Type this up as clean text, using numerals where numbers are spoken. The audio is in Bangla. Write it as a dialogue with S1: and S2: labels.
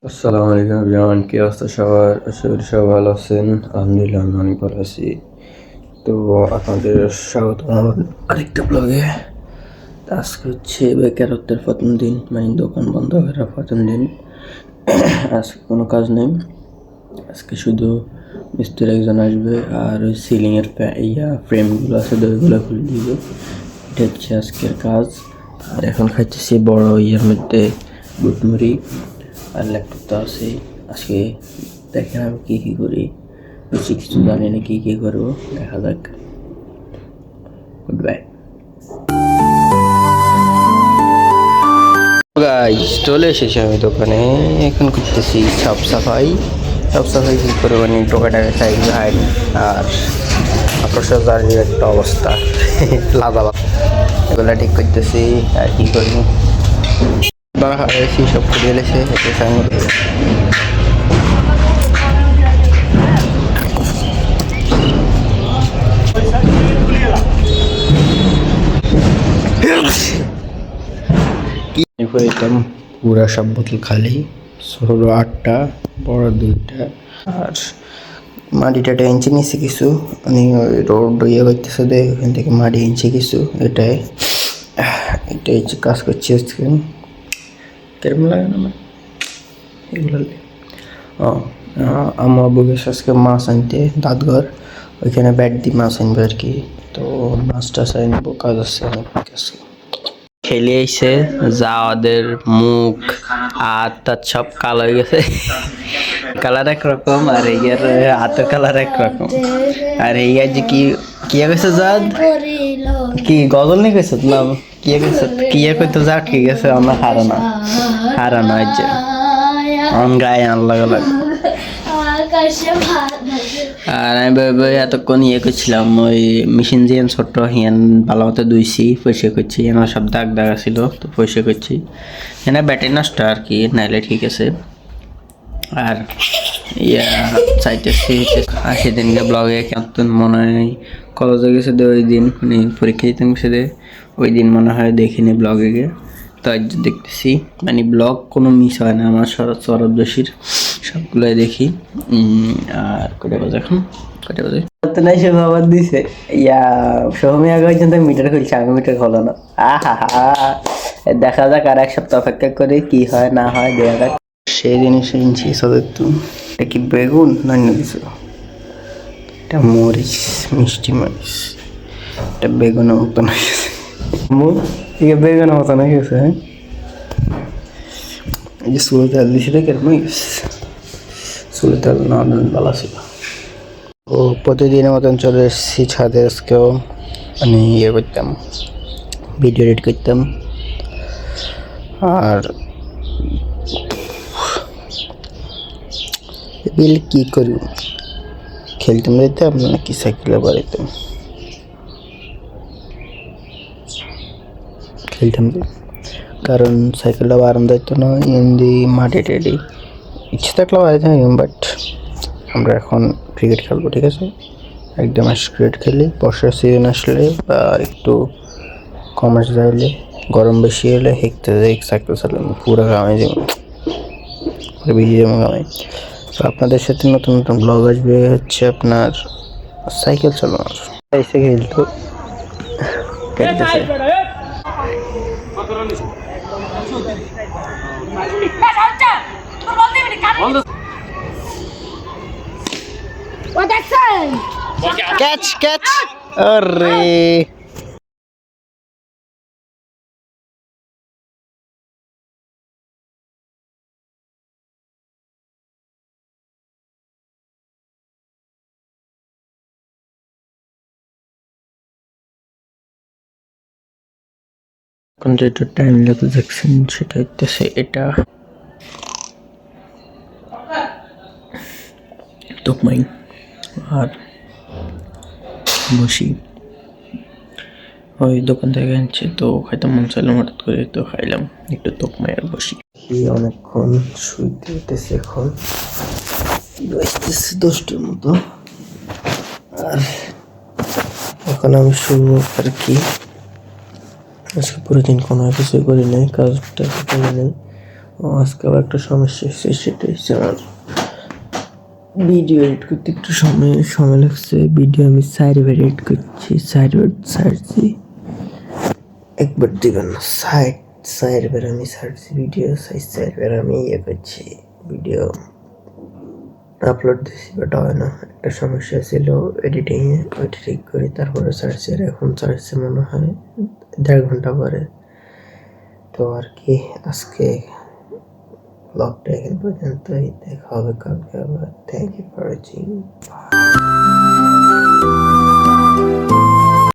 S1: আসসালামু আলাইকুম এভরিওয়ান, কি অবস্থা সবার? আশা করি সবাই ভালো আছেন। আলহামদুলিল্লাহ আমি অনেক ভালো আছি। তো আপনাদের স্বাগত আমার আরেকটা ব্লগে। আজকে হচ্ছে বেকারত্বের প্রথম দিন, মানে দোকান বন্ধ করার প্রথম দিন। আজকে কোনো কাজ নেই, আজকে শুধু মিস্ত্রি একজন আসবে আর ওই সিলিংয়ের ফ্রেমগুলো আছে ওইগুলো খুলে দিবে। এটা হচ্ছে আজকের কাজ। আর এখন খাইতেছি বড় মধ্যে বুটমুড়ি আর ল্যাপটপ তো আছে। আজকে দেখেন আমি কী করি, বেশি কিছু জানি না কী করবো, দেখা যাক। গুড বাই গাইস, চলে এসেছি আমি দোকানে। এখন করতেছি সাফ সাফাই কী করে মানে টোকাটাকে সাইড হাইড আর আকর্ষণের একটা অবস্থা লাদা এগুলা ঠিক করতেছি আর কি করবো। হারাইছি সব করে এলেছে এতে সাইন এরকম পুরা সব বোতল খালি, ছোট 8টা, বড় 2টা। আর মাটিটা এনছি নিচ্ছে কিছু, মানে রোড ইয়ে করতেছে, ওখান থেকে মাটি এনছি কিছু। এটাই হচ্ছে কাজ করছি আজকে। কেরম লাগে না আমার এগুলো। আমার আব্বু গেছে আজকে মাছ আনতে দাঁতঘর, ওইখানে ব্যাট দিয়ে মাছ আনবে আর কি। তো মাছটা আনবো, কাজ আছে অনেক কাছে। খেলে এসে যা ওদের মুখ হাত টাত সব কালো হয়ে গেছে, কালার একরকম আর ইয়ার হাতের কালার একরকম। আর ইয়ার যে কি কইছে জাদ কি গজল নিয়ে কইছে না কইছে কইতো যা ঠিক আছে, আমরা হারানো যে গায়ে আল্লাহ আর আমি এতক্ষণ করছিলাম, ওই মেশিন দিয়ে ছোট্ট হিয়ান ভালো মতো ধুইছি, পরিষ্কার করছি। এনার সব দাগ ছিল, তো পরিষ্কার করছি। এনার ব্যাটারি নষ্ট আর কি, নাইলে ঠিক আছে। আর চাইতেছি সেদিনকে ব্লগে কেমন মনে হয় কলেজে গেছে ওই দিন, মানে পরীক্ষা দিতে গেছে ওই দিন মনে হয় দেখিনি ব্লগে গিয়ে। তো আজ দেখতেছি মানে ব্লগ কোনো মিস হয় না আমার, শরৎ জোশীর সবগুলোই দেখি। আর কটা বাজে এখন? কটা বাজে নাই, সে খবর দিছে সৌমি আগে পর্যন্ত মিটার খুলছে, আমি মিটার খোলো না। দেখা যাক, আর এক সপ্তাহ অপেক্ষা করে কি হয় না হয়, দেখা যাক। সেই জিনিস কিনছি সদত্তু। এটা কি বেগুন না অন্য কিছু? এটা মরিচ, মিষ্টি মরিচ। এটা বেগুনের মতন হয়ে গেছে, বেগুনের মতন হয়ে গেছে। হ্যাঁ, এই যে চুলে তেল দিয়েছিল কেমন হয়ে গেছে, চুলে তেল না ভালো ছিল। ও প্রতিদিনের মতন চলে এসেছি ছাদে। আজকেও মানে করতাম, ভিডিও এডিট করতাম। আর কি করি, খেলতাম যেতাম নাকি সাইকেলে বাড়িতাম, খেলতাম কারণ সাইকেলটা বারান যাইতো না, এমনি মাটি টাটি ইচ্ছে থাকলে বাড়িতে, বাট আমরা এখন ক্রিকেট খেলবো, ঠিক আছে? একদম ক্রিকেট খেলি বর্ষার সিজন আসলে বা একটু কমার্স যাইলে, গরম বেশি হলে হেঁকতে সাইকেল চালাম পুরো গামে, যেমন বেশি যেমন গামে। তো আপনাদের সাথে নতুন নতুন ব্লগ আসবে হচ্ছে আপনার সাইকেল চালানোর। এসে খেলতো ক্যাচ ক্যাচ, আরে এখন যেটা টাইম লেগে দেখছেন সেটা হচ্ছে এটা তোকমাই আর বসি ওই দোকান থেকে আনছে, তো খাইতে মন চাইলাম হঠাৎ করে, তো খাইলাম একটু তোকমাই আর বসি। অনেকক্ষণ শুইতে হইতেছে, এখন বাজতেছে 10টার মতো। আর এখন আমি শুরু আর কি, আজকে পুরো দিন কোনো কিছু করি নাই, কাজটা করি নাই। আজকে আবার একটা সমস্যা হচ্ছে, সেটা হচ্ছে আমার ভিডিও এডিট করতে একটু সময় লাগছে। ভিডিও আমি 4বার এডিট করছি, 4বার ছাড়ছি, একবার দিবেন না, 4বার আমি ছাড়ছি ভিডিও, 4বার আমি করছি ভিডিও আপলোড দিছি, বাট হয় না। একটা সমস্যা ছিল এডিটিংয়ে, ওইটা ঠিক করি তারপরে ছাড়ছি। আর এখন ছাড়ছি মনে হয় 1.5 ঘন্টা পরে। তো আর কি, আজকে ব্লগটা এখান পর্যন্তই, দেখা হবে কালকে আবার। Thank you for watching.